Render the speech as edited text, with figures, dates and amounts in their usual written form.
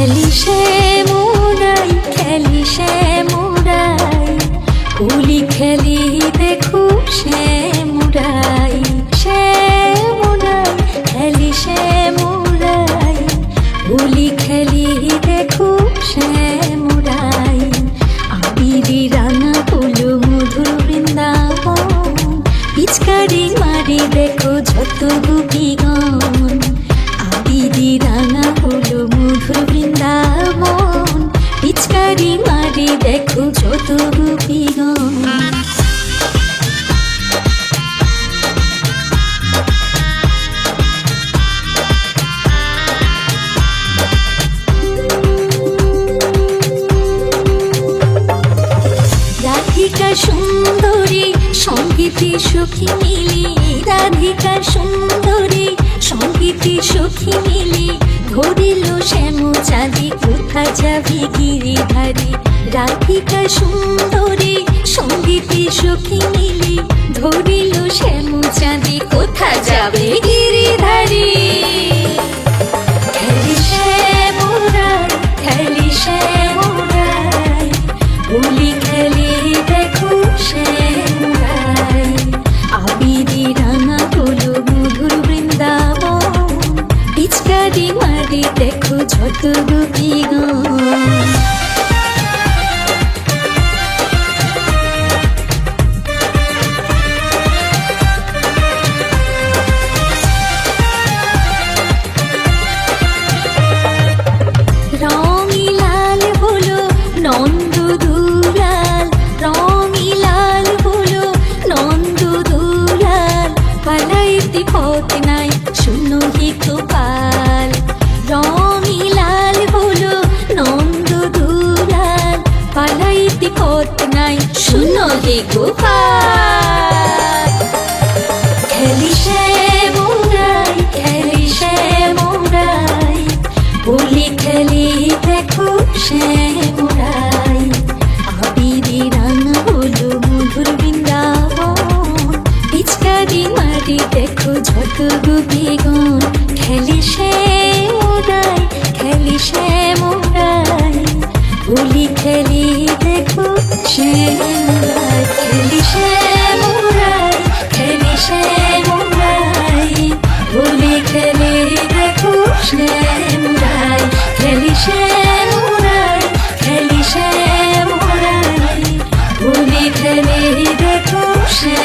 খেলি সে মুরাই, খেলি সে মুরাই, হোলি খেলি দেখো সে মুরাই, সে মুরাই, খেলি সে মুরাই, হোলি খেলি দেখো সে মুরাই। আবিরি রাঙা হলো মধুর বৃন্দাবন, পিচকারি মারি দেখো যত গোপীগণ। আবিরি রাঙা হলো মধুর বৃন্দাবন, পিচকারি মারি দেখো যত গোপীগণ। রাধিকা সুন্দরী সঙ্গীতি সখী মিলি, রাধিকা সুন্দরী সঙ্গীতি সখী মিলি, ধরিল শ্যাম চাঁদি কোথা যাবি গিরিধারী। রাধিকা সুন্দরী সঙ্গীতি সখী মিলি, ধরিল শ্যাম চাঁদি কোথা যাবে গিরিধারী। খেলি সে মুরাই, খেলি সে মুরাই, হোলি খেলি দেখো সে মুরাই। আবিরি রাঙা হলো মধুর বৃন্দাবন, পিচকারি মারি দেখো যত গোপীগণ। রঙি লাল হলো নন্দ দুলাল, রঙি লাল হলো নন্দ দুলাল, পালাইতে পথ নাই শুনো হে গোপাল। রঙি লাল হলো নন্দ দুলাল, পালাইতে পথ নাই শুনো হে গোপাল। খেলি সে মুরাই, খেলি সে মুরাই, হোলি খেলি দেখো সে মুরাই। আবিরি রাঙা হলো মধুর বৃন্দাবন, পিচকারি মারি দেখো যত গোপীগণ। খেলি সে মুরাই, খেলি সে মুরাই, হোলি খেলি দেখো সে মুরাই। খেলি সে মুরাই, খেলি সে মুরাই, হোলি খেলি দেখো সে মুরাই। খেলি সে মুরাই, খেলি সে মুরাই, হোলি খেলি দেখো সে